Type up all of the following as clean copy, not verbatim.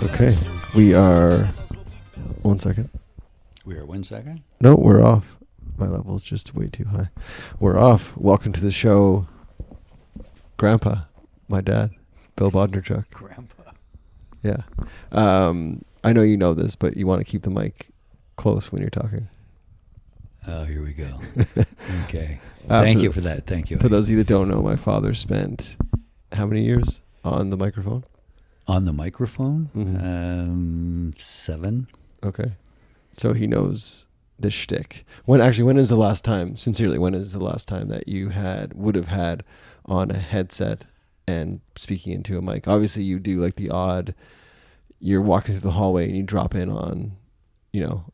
Okay, we are. 1 second. We are 1 second. No, we're off. My level is just way too high. We're off. Welcome to the show, Grandpa, my dad, Bill Bodnarchuk. Grandpa. Yeah. I know you know this, but you want to keep the mic close when you're talking. Oh, here we go. Okay. Thank you for that. Thank you. For those of you that don't know, my father spent how many years on the microphone? On the microphone? Mm-hmm. 7. Okay. So he knows the shtick. When is the last time, sincerely, when is the last time that you would have had on a headset and speaking into a mic? Obviously, you do like the odd, you're walking through the hallway and you drop in on,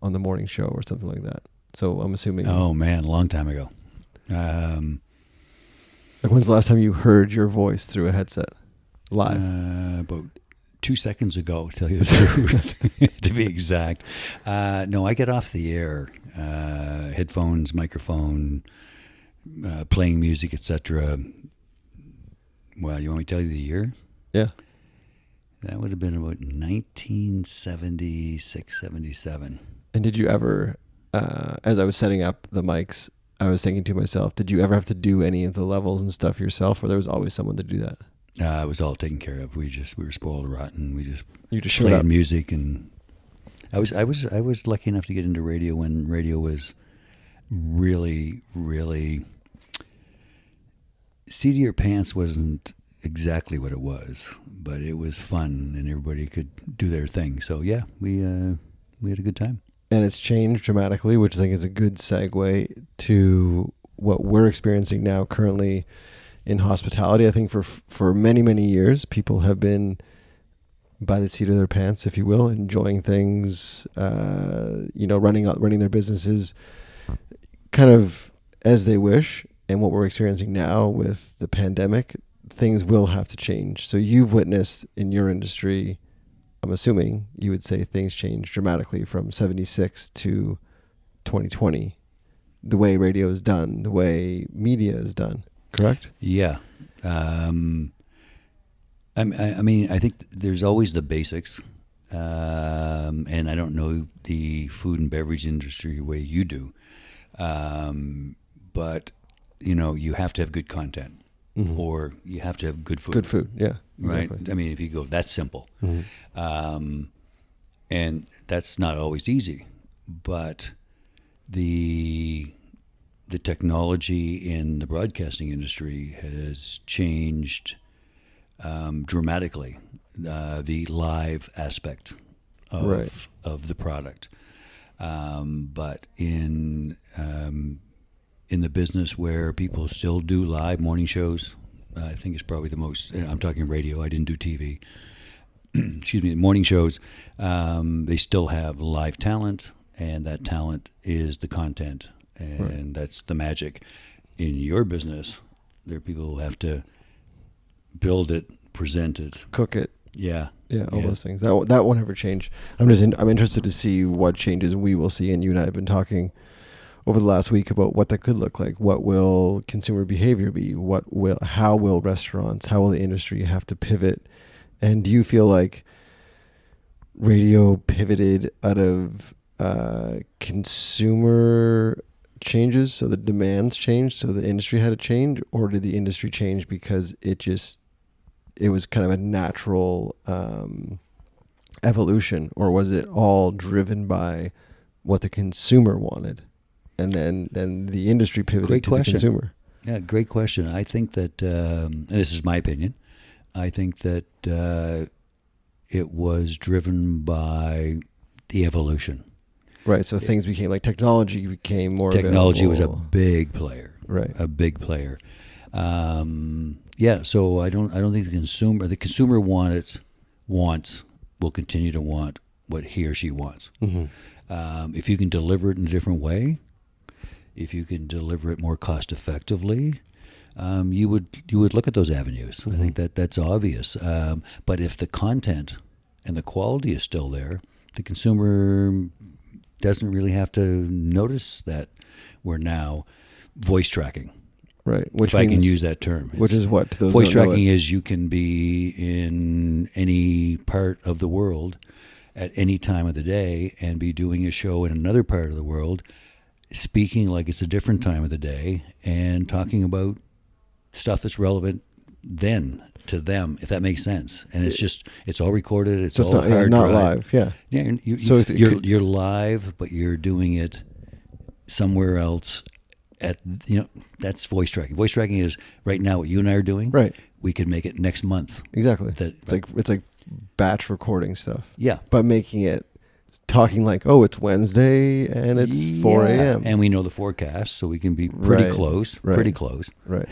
on the morning show or something like that. So I'm assuming. Oh, man, a long time ago. Like when's the last time you heard your voice through a headset live? About 2 seconds ago, to tell you the truth, to be exact. No, I get off the air, headphones, microphone, playing music, etc. Well, you want me to tell you the year? Yeah. That would have been about 1976, 77. And did you ever, as I was setting up the mics, I was thinking to myself, did you ever have to do any of the levels and stuff yourself, or there was always someone to do that? It was all taken care of. We were spoiled rotten. You just played showed up. Music, and I was lucky enough to get into radio when radio was really, really. Seat of your pants wasn't exactly what it was, but it was fun and everybody could do their thing. So yeah, we had a good time. And it's changed dramatically, which I think is a good segue to what we're experiencing now currently in hospitality. I think for many, many years, people have been by the seat of their pants, if you will, enjoying things, running their businesses kind of as they wish. And what we're experiencing now with the pandemic, things will have to change. So you've witnessed in your industry, I'm assuming you would say things changed dramatically from 76 to 2020, the way radio is done, the way media is done, correct? Yeah. I mean, I think there's always the basics, and I don't know the food and beverage industry the way you do, but, you have to have good content. Mm-hmm. Or you have to have good food. Good food, yeah. Right? Exactly. I mean, if you go, that's simple. Mm-hmm. And that's not always easy. But the technology in the broadcasting industry has changed dramatically, the live aspect of the product. But in the business where people still do live morning shows, I think it's probably the most, I'm talking radio, I didn't do TV, excuse me, morning shows, they still have live talent, and that talent is the content, and that's the magic. In your business, there are people who have to build it, present it. Cook it. Yeah. Yeah, all those things. That won't ever change. I'm interested to see what changes we will see, and you and I have been talking over the last week about what that could look like. What will consumer behavior be? How will restaurants, how will the industry have to pivot? And do you feel like radio pivoted out of consumer changes, so the demands changed, so the industry had to change, or did the industry change because it was kind of a natural evolution, or was it all driven by what the consumer wanted? And then the industry pivoted to the consumer. Yeah, great question. I think that, and this is my opinion, I think that it was driven by the evolution. Right, so things became, like technology became more Technology available. was a big player. Right. A big player. So I don't think the consumer will continue to want what he or she wants. Mm-hmm. If you can deliver it in a different way, if you can deliver it more cost effectively, you would look at those avenues. Mm-hmm. I think that's obvious. But if the content and the quality is still there, the consumer doesn't really have to notice that we're now voice tracking. Right. Which if I can means, use that term. which is what? To those Voice who don't know tracking it. is you can be in any part of the world at any time of the day and be doing a show in another part of the world, speaking like it's a different time of the day and talking about stuff that's relevant then to them, if that makes sense. And it's all recorded. It's So all it's not, hard not drive. live. Yeah. Yeah, So it could- you're live, but you're doing it somewhere else. That's voice tracking. Voice tracking is right now what you and I are doing. Right. We could make it next month. Exactly. That- It's like batch recording stuff, Yeah. but making it talking like, oh, it's Wednesday and it's 4 a.m. And we know the forecast, so we can be pretty Right, close. right. Pretty close. Right.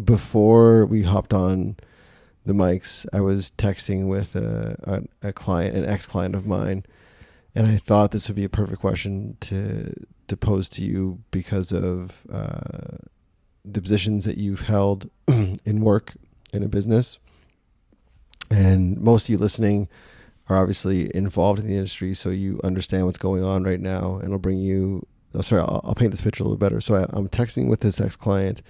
Before we hopped on the mics, I was texting with a client, an ex-client of mine, and I thought this would be a perfect question to pose to you because of the positions that you've held in work in a business. And most of you listening are obviously involved in the industry, so you understand what's going on right now, and it'll bring you. I'll paint this picture a little better. So I'm texting with this ex-client,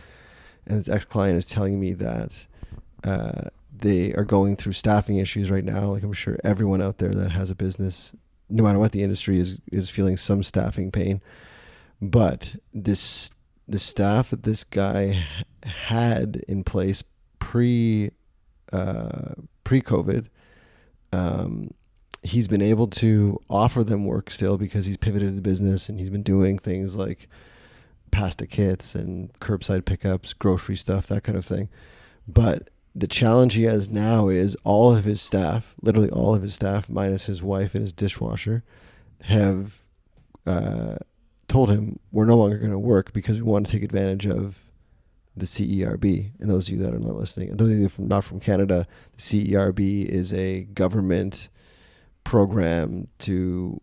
and this ex-client is telling me that they are going through staffing issues right now. Like I'm sure everyone out there that has a business, no matter what the industry is feeling some staffing pain. But the staff that this guy had in place pre-COVID, he's been able to offer them work still because he's pivoted the business and he's been doing things like pasta kits and curbside pickups, grocery stuff, that kind of thing. But the challenge he has now is all of his staff, literally all of his staff, minus his wife and his dishwasher, have told him we're no longer going to work because we want to take advantage of the CERB. And those of you that are not listening, and those of you not from Canada, the CERB is a government program to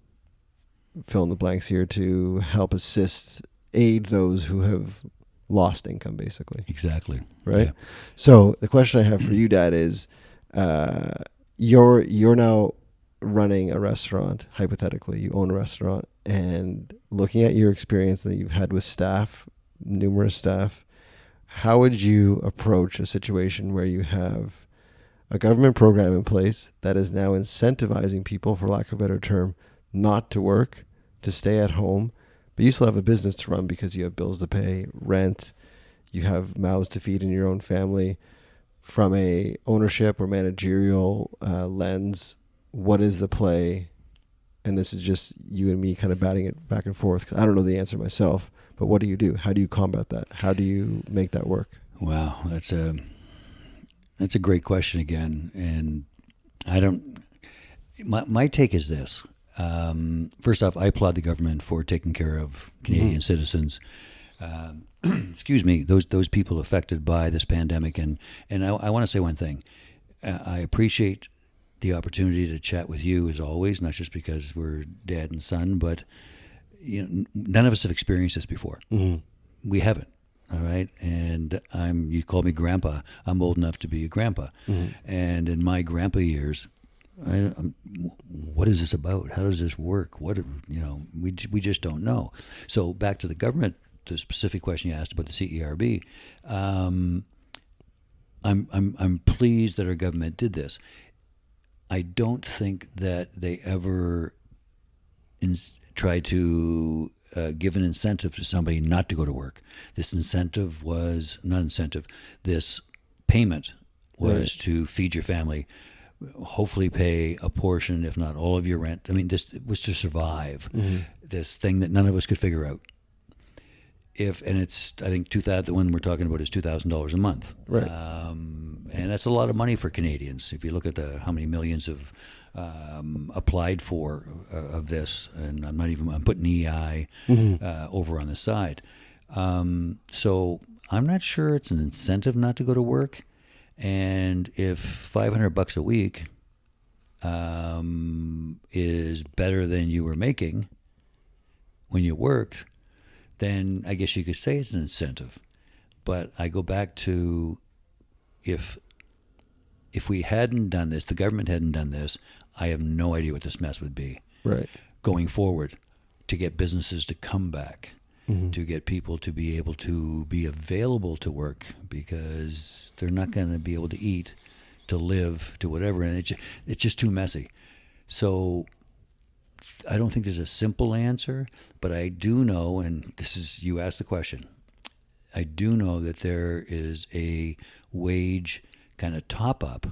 fill in the blanks here to help aid those who have lost income, basically. Exactly. Right. Yeah. So the question I have for you, Dad, is you're now running a restaurant. Hypothetically, you own a restaurant, and looking at your experience that you've had with staff, numerous staff, how would you approach a situation where you have a government program in place that is now incentivizing people, for lack of a better term, not to work, to stay at home, but you still have a business to run because you have bills to pay, rent, you have mouths to feed in your own family. From a ownership or managerial lens, what is the play? And this is just you and me kind of batting it back and forth because I don't know the answer myself. But what do you do? How do you combat that? How do you make that work? Wow, that's a great question again, and I don't. My take is this. First off, I applaud the government for taking care of Canadian citizens. Excuse me, those people affected by this pandemic, and I want to say one thing. I appreciate the opportunity to chat with you as always, not just because we're dad and son, but none of us have experienced this before. Mm-hmm. We haven't. All right. And you call me grandpa. I'm old enough to be a grandpa. Mm-hmm. And in my grandpa years, what is this about? How does this work? We just don't know. So back to the government, the specific question you asked about the CERB, I'm pleased that our government did this. I don't think that they ever try to give an incentive to somebody not to go to work. This payment was to feed your family, hopefully pay a portion, if not all of your rent. I mean, this was to survive this thing that none of us could figure out. I think the one we're talking about is $2,000 a month. Right. And that's a lot of money for Canadians. If you look at how many millions have applied for of this, and I'm putting EI over on the side. So I'm not sure it's an incentive not to go to work. And if $500 a week is better than you were making when you worked, then I guess you could say it's an incentive. But I go back to if we hadn't done this, the government hadn't done this, I have no idea what this mess would be. Right. Going forward to get businesses to come back. to get people to be able to be available to work, because they're not going to be able to eat, to live, to whatever, and it's just too messy. So I don't think there's a simple answer, but I do know, and this is, you asked the question, I do know that there is a wage kind of top up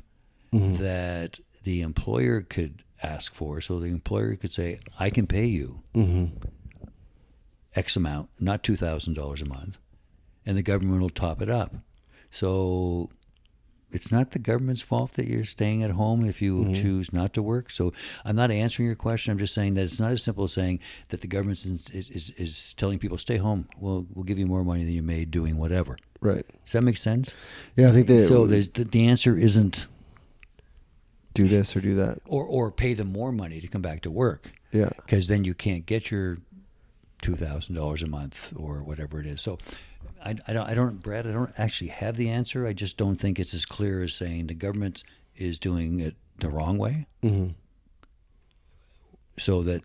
that the employer could ask for. So the employer could say, I can pay you X amount, not $2,000 a month, and the government will top it up. So it's not the government's fault that you're staying at home if you choose not to work. So I'm not answering your question. I'm just saying that it's not as simple as saying that the government is telling people, stay home. We'll give you more money than you made doing whatever. Right. Does that make sense? Yeah, I think so. The answer isn't do this or do that, or pay them more money to come back to work. Yeah, because then you can't get your $2,000 a month or whatever it is. So I don't, Brad, I don't actually have the answer. I just don't think it's as clear as saying the government is doing it the wrong way, so that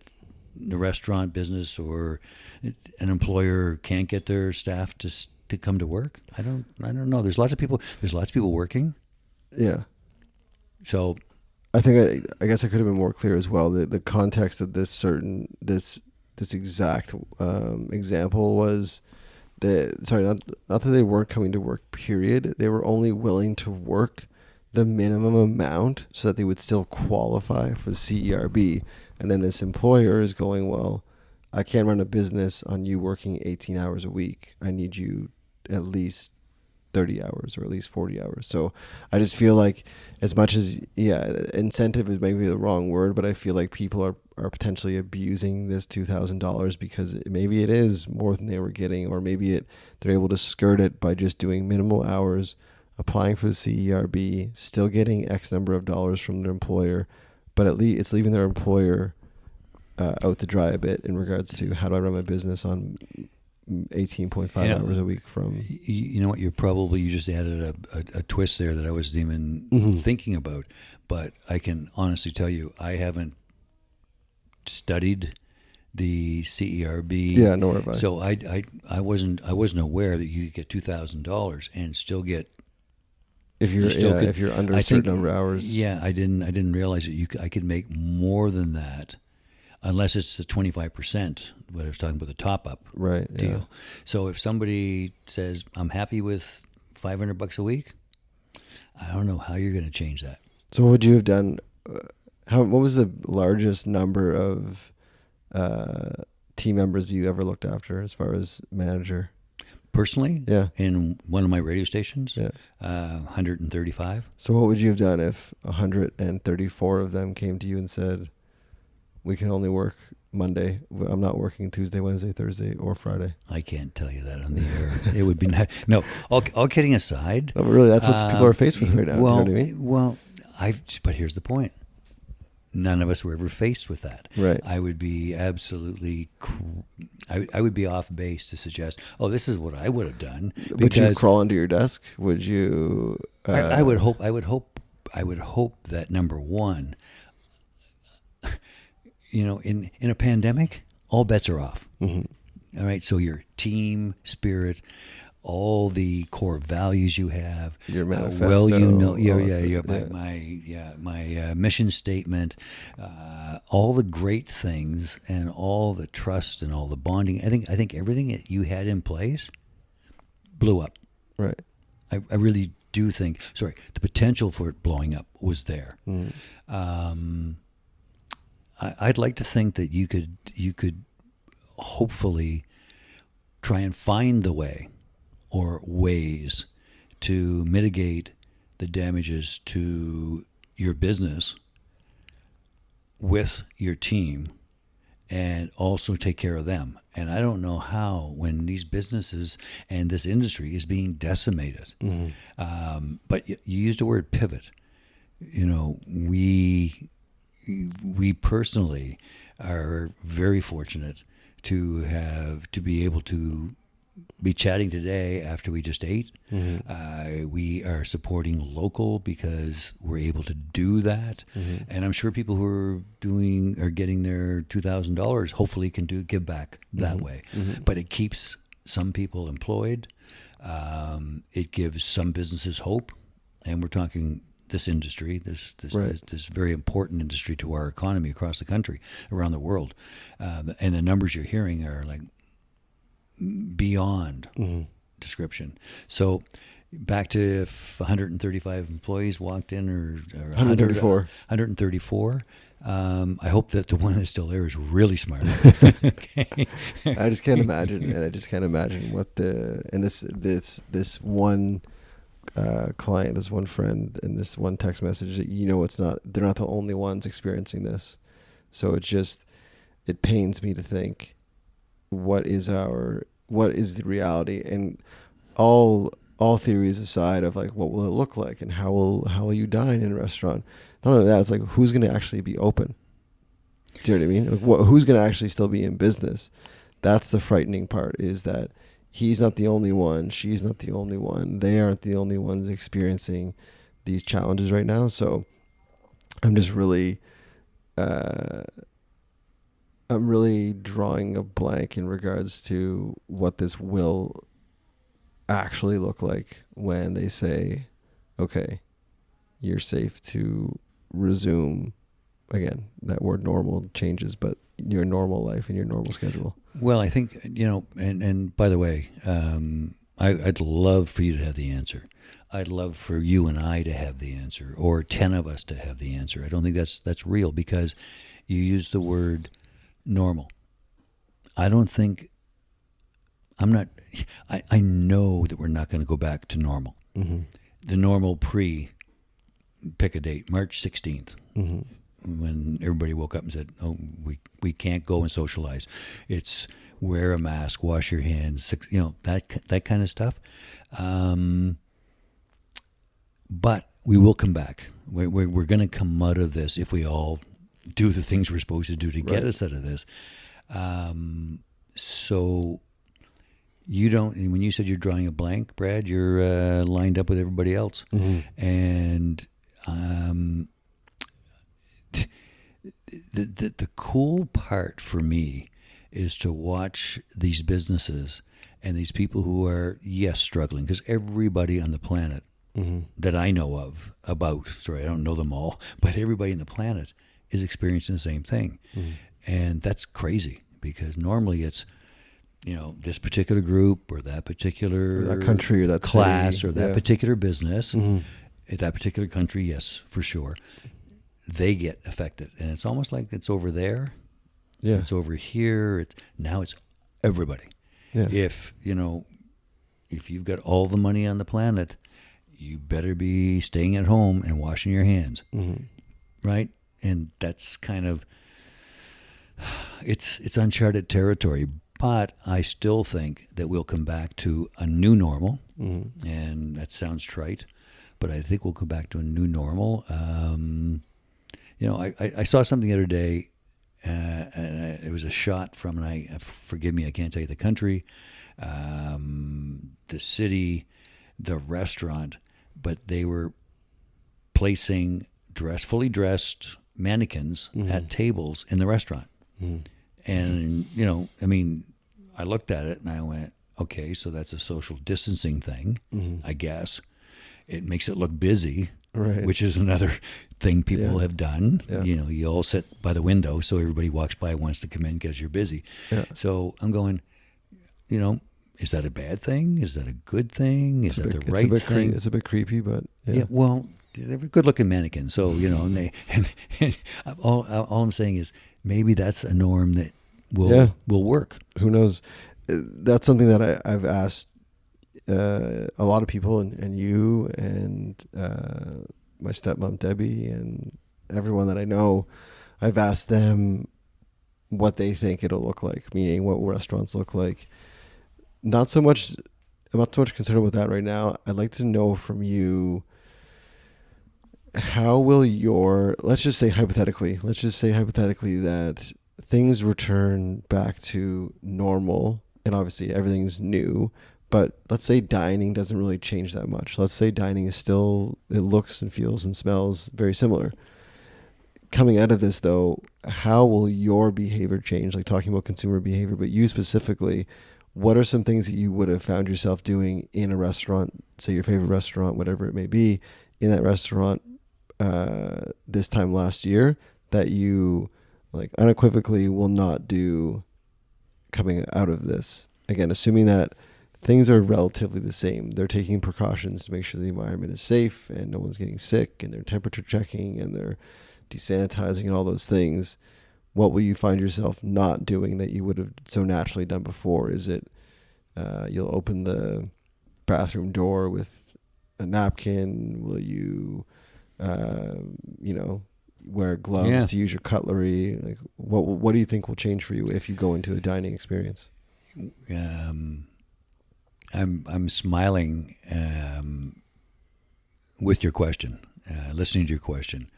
the restaurant business or an employer can't get their staff to come to work. I don't know. There's lots of people working. Yeah. So I think I guess I could have been more clear as well. The context of this exact example was that, not that they weren't coming to work, period. They were only willing to work the minimum amount so that they would still qualify for the CERB. And then this employer is going, well, I can't run a business on you working 18 hours a week. I need you at least 30 hours or at least 40 hours. So I just feel like, as much as, incentive is maybe the wrong word, but I feel like people are potentially abusing this $2,000 because maybe it is more than they were getting, or maybe they're able to skirt it by just doing minimal hours, applying for the CERB, still getting X number of dollars from their employer, but at least it's leaving their employer out to dry a bit in regards to, how do I run my business on 18.5 hours a week from... You know what, you just added a twist there that I wasn't even thinking about, but I can honestly tell you, I haven't studied the CERB. Yeah, nor have I. So I wasn't aware that you could get $2,000 and still get... If you're under a certain number of hours. Yeah, I didn't realize that I could make more than that, unless it's the 25%, what I was talking about, the top-up deal. Yeah. So if somebody says, I'm happy with $500 a week, I don't know how you're going to change that. So what would you have done? What was the largest number of team members you ever looked after as far as manager? Personally? Yeah. In one of my radio stations? Yeah. 135. So what would you have done if 134 of them came to you and said, we can only work Monday. I'm not working Tuesday, Wednesday, Thursday, or Friday? I can't tell you that on the air. It would be not. No, all kidding aside. No, but really, that's what people are faced with right now. Well, do you know what I mean? But here's the point. None of us were ever faced with that. Right. I would be absolutely... I would be off base to suggest, this is what I would have done. Would you crawl under your desk? Would you... I would hope that, number one... in a pandemic, all bets are off. Mm-hmm. All right, so your team spirit, all the core values you have, your manifesto, my mission statement, all the great things, and all the trust and all the bonding. I think everything that you had in place blew up. Right. I really do think. Sorry, the potential for it blowing up was there. I'd like to think that you could hopefully try and find the way or ways to mitigate the damages to your business with your team and also take care of them. And I don't know how, when these businesses and this industry is being decimated. But you used the word pivot. We personally are very fortunate to be able to be chatting today after we just ate. Mm-hmm. We are supporting local because we're able to do that. Mm-hmm. And I'm sure people who are getting their $2,000 hopefully can give back that way. Mm-hmm. But it keeps some people employed. It gives some businesses hope. And we're talking this industry, this very important industry to our economy across the country, around the world. And the numbers you're hearing are like beyond description. So back to if 135 employees walked in, or 134. I hope that the one that's still there is really smart. Okay. I just can't imagine, and I just can't imagine what this one client, this one friend, and this one text message that they're not the only ones experiencing this. So it pains me to think what is the reality, and all theories aside of like what will it look like and how will you dine in a restaurant. Not only that, it's like who's going to actually be open. Do you know what I mean? Like, who's going to actually still be in business? That's the frightening part, is that he's not the only one. She's not the only one. They aren't the only ones experiencing these challenges right now. So I'm just really, I'm really drawing a blank in regards to what this will actually look like when they say, okay, you're safe to resume. Again, that word normal changes, but your normal life and your normal schedule. Well, I think, and by the way, I'd love for you to have the answer. I'd love for you and I to have the answer, or 10 of us to have the answer. I don't think that's real, because you use the word normal. I know that we're not going to go back to normal. Mm-hmm. The normal pick a date, March 16th. Mm-hmm. When everybody woke up and said, "Oh, we can't go and socialize. It's wear a mask, wash your hands, that kind of stuff." But we will come back. We're going to come out of this if we all do the things we're supposed to do to get us out of this. So you don't. When you said you're drawing a blank, Brad, you're lined up with everybody else, and. The cool part for me is to watch these businesses and these people who are, yes, struggling, because everybody on the planet that I know I don't know them all, but everybody on the planet is experiencing the same thing. And that's crazy, because normally it's, this particular group or that particular or that country or that class city. Or that particular business, in that particular country, yes, for sure. They get affected, and it's almost like it's over there. Yeah, it's over here. Now it's everybody. Yeah. If you've got all the money on the planet, you better be staying at home and washing your hands, right? And that's kind of it's uncharted territory. But I still think that we'll come back to a new normal, and that sounds trite, but I think we'll come back to a new normal. I saw something the other day, and it was a shot from, and forgive me, I can't tell you the country, the city, the restaurant, but they were placing fully dressed mannequins at tables in the restaurant. And, I looked at it and I went, okay, so that's a social distancing thing, I guess. It makes it look busy. Right. Which is another thing people have done. Yeah. You all sit by the window, so everybody walks by wants to come in because you're busy. Yeah. So I'm going, is that a bad thing? Is that a good thing? Is that the right thing? It's a bit creepy, but yeah. Well, they're a good-looking mannequin, so and all I'm saying is maybe that's a norm that will work. Who knows? That's something that I've asked a lot of people, and you and my stepmom Debbie and everyone that I know. I've asked them what they think it'll look like, meaning what restaurants look like. I'm not so much concerned with that right now. I'd like to know from you, how will let's just say hypothetically that things return back to normal and obviously everything's new, but let's say dining doesn't really change that much. Let's say dining is still, it looks and feels and smells very similar. Coming out of this, though, how will your behavior change? Like talking about consumer behavior, but you specifically, what are some things that you would have found yourself doing in a restaurant, say your favorite restaurant, whatever it may be, in that restaurant this time last year that you like unequivocally will not do coming out of this? Again, assuming that things are relatively the same. They're taking precautions to make sure the environment is safe and no one's getting sick, and they're temperature checking and they're desanitizing and all those things. What will you find yourself not doing that you would have so naturally done before? Is it you'll open the bathroom door with a napkin? Will you, wear gloves to use your cutlery? Like, what do you think will change for you if you go into a dining experience? I'm smiling with your question, listening to your question.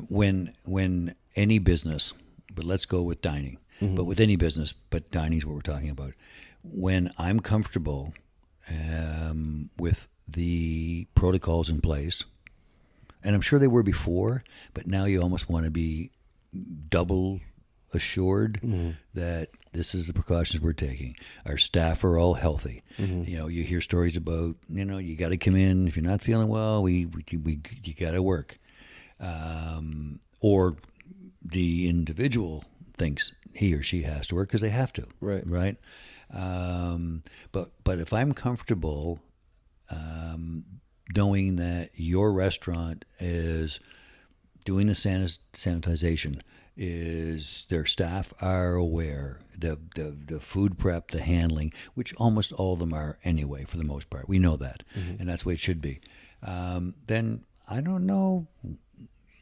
When any business, but let's go with dining, but with any business, but dining is what we're talking about. When I'm comfortable with the protocols in place, and I'm sure they were before, but now you almost want to be double assured that this is the precautions we're taking. Our staff are all healthy. You hear stories about, you got to come in if you're not feeling well. You got to work. Or the individual thinks he or she has to work because they have to. Right. But if I'm comfortable knowing that your restaurant is doing the sanitization, is their staff are aware, the food prep, the handling, which almost all of them are anyway for the most part. We know that, and that's the way it should be. Then I don't know.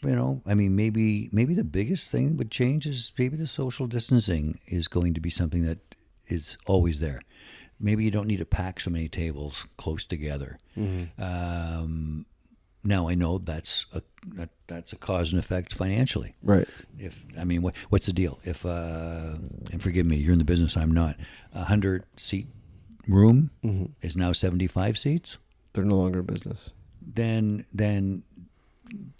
Maybe the biggest thing would change is maybe the social distancing is going to be something that is always there. Maybe you don't need to pack so many tables close together. Now I know that's a cause and effect financially. Right. What's the deal? If and forgive me, you're in the business, I'm not. 100-seat room is now 75 seats. They're no longer in business. Then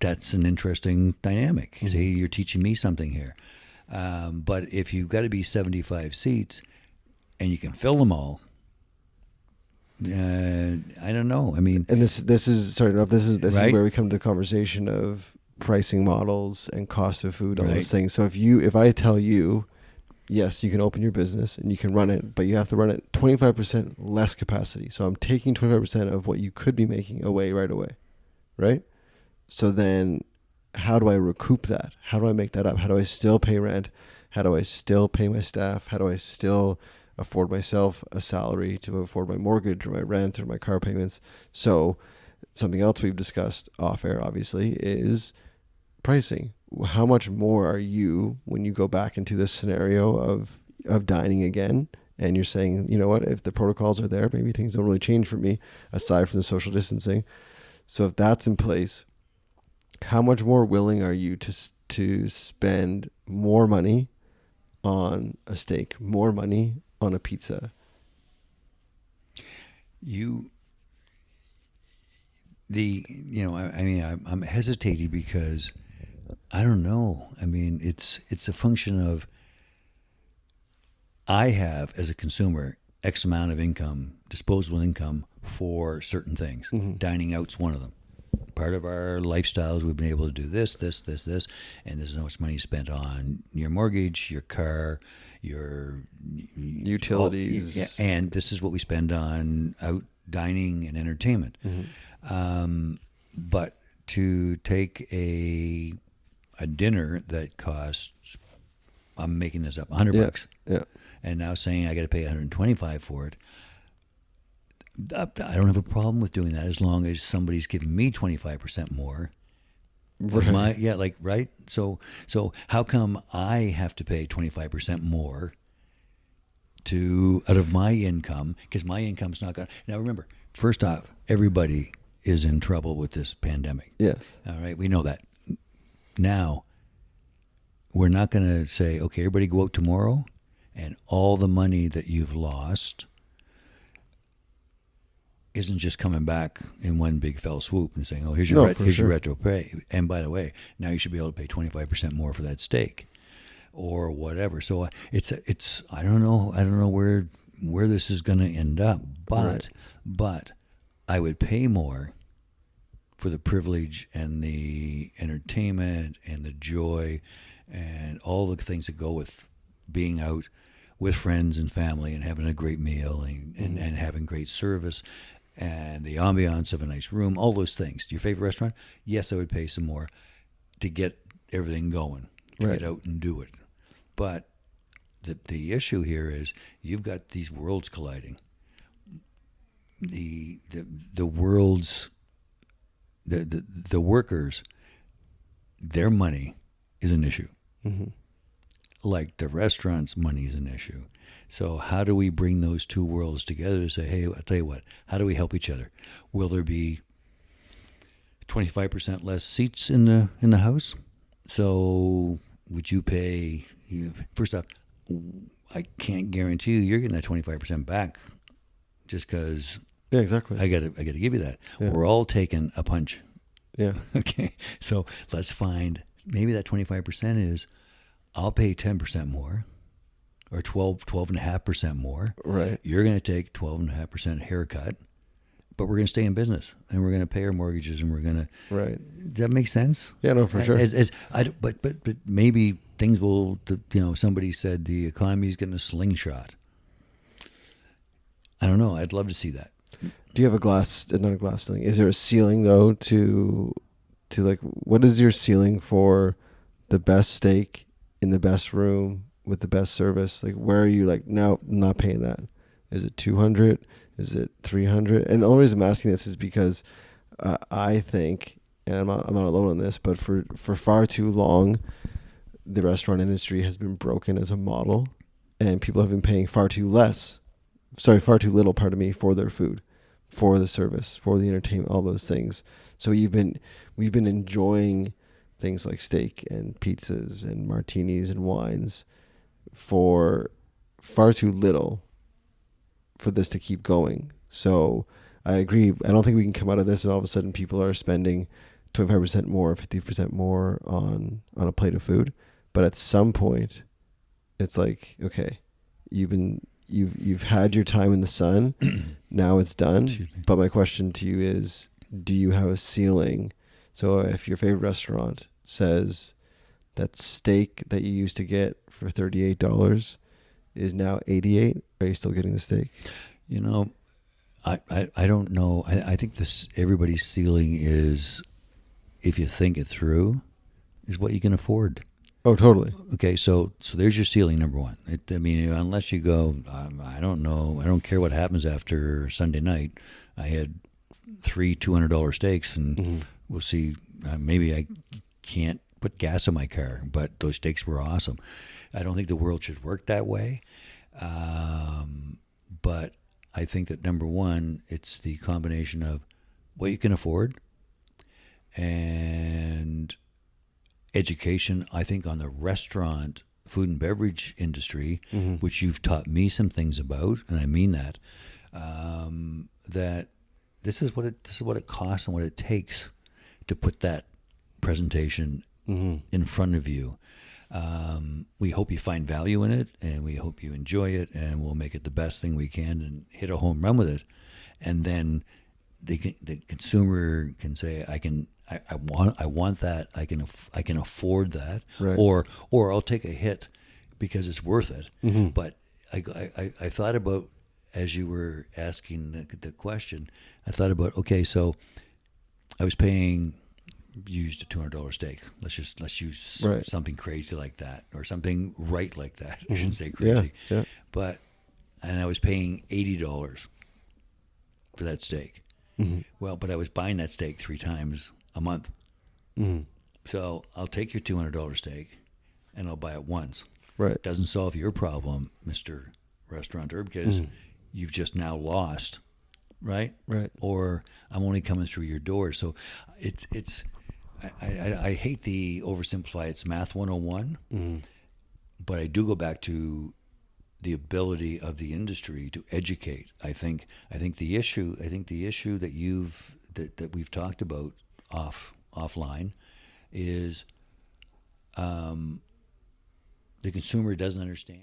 that's an interesting dynamic. See, you're teaching me something here. But if you've got to be 75 seats and you can fill them all, I don't know. And this is sorry, this is right? where we come to the conversation of pricing models and cost of food, all those things. So if I tell you, yes, you can open your business and you can run it, but you have to run it 25% less capacity. So I'm taking 25% of what you could be making away right away, right? So then how do I recoup that? How do I make that up? How do I still pay rent? How do I still pay my staff? How do I still afford myself a salary to afford my mortgage or my rent or my car payments? So something else we've discussed off air, obviously, is pricing. How much more are you, when you go back into this scenario of dining again, and you're saying, you know what, if the protocols are there, maybe things don't really change for me aside from the social distancing. So if that's in place, how much more willing are you to spend more money on a steak, more money on a pizza? I'm hesitating because I don't know. It's a function of I have, as a consumer, X amount of income, disposable income for certain things. Dining out's one of them. Part of our lifestyles, we've been able to do this, and there's so much money spent on your mortgage, your car, your utilities, and this is what we spend on out dining and entertainment. But to take a dinner that costs, I'm making this up, $100, and now saying I got to pay $125 for it. I don't have a problem with doing that as long as somebody's giving me 25% more. Right. Right. So how come I have to pay 25% more out of my income? Because my income's not going to. Now remember, first off, everybody is in trouble with this pandemic. Yes. All right. We know that. Now, we're not going to say, okay, everybody go out tomorrow and all the money that you've lost isn't just coming back in one big fell swoop and saying, "Oh, here's your your retro pay." And by the way, now you should be able to pay 25% more for that steak, or whatever. So it's I don't know where this is going to end up, but I would pay more for the privilege and the entertainment and the joy and all the things that go with being out with friends and family and having a great meal and having great service and the ambiance of a nice room, all those things. Your favorite restaurant? Yes, I would pay some more to get everything going, to get out and do it. But the issue here is you've got these worlds colliding. The world's the workers, their money is an issue. Like the restaurant's money is an issue. So how do we bring those two worlds together to say, hey, I'll tell you what, how do we help each other? Will there be 25% less seats in the house? So would you pay, first off, I can't guarantee you're getting that 25% back just because I gotta give you that. Yeah. We're all taking a punch. Yeah. Okay. So let's find, maybe that 25% is, I'll pay 10% more or 12.5% more. Right. You're going to take 12.5% haircut, but we're going to stay in business and we're going to pay our mortgages and we're going to. Right. Does that make sense? Yeah, no, for sure. But maybe things will, somebody said the economy is getting a slingshot. I don't know. I'd love to see that. Do you have not a glass ceiling? Is there a ceiling though to like, what is your ceiling for the best steak in the best room with the best service? Like, where are you like, no, I'm not paying that? Is it 200? Is it 300? And the only reason I'm asking this is because I think, and I'm not alone on this, but for far too long, the restaurant industry has been broken as a model, and people have been paying far too little, for their food, for the service, for the entertainment, all those things. So we've been enjoying things like steak and pizzas and martinis and wines for far too little for this to keep going. So I agree. I don't think we can come out of this and all of a sudden people are spending 25% more, 50% more on a plate of food. But at some point, it's like, okay, you've had your time in the sun. Now it's done. But my question to you is, do you have a ceiling? So if your favorite restaurant says that steak that you used to get for $38 is now $88, are you still getting the steak? I don't know. I think everybody's ceiling is, if you think it through, is what you can afford. Oh, totally. Okay, so there's your ceiling, number one. Unless you go, I don't know, I don't care what happens after Sunday night. I had 3 $200 steaks, and we'll see. Maybe I can't put gas in my car, but those steaks were awesome. I don't think the world should work that way. But I think that, number one, it's the combination of what you can afford and education, I think, on the restaurant, food and beverage industry, which you've taught me some things about, and I mean that, that this is what it costs and what it takes to put that presentation in front of you. We hope you find value in it, and we hope you enjoy it, and we'll make it the best thing we can and hit a home run with it. And then the consumer can say, I want that. I can afford that, right. or I'll take a hit because it's worth it. But I thought about, as you were asking the question, I thought about, okay, so I was paying, you used a $200 steak. Let's use right. something crazy like that, or something right like that. I shouldn't say crazy, yeah. And I was paying $80 for that steak. Well, but I was buying that steak 3 times a month. So I'll take your $200 steak and I'll buy it once. Right. Doesn't solve your problem, Mr. Restaurateur, because you've just now lost, right? Right. Or I'm only coming through your door. So it's I hate the oversimplify. It's math 101, but I do go back to the ability of the industry to educate. I think the issue that we've talked about offline is the consumer doesn't understand.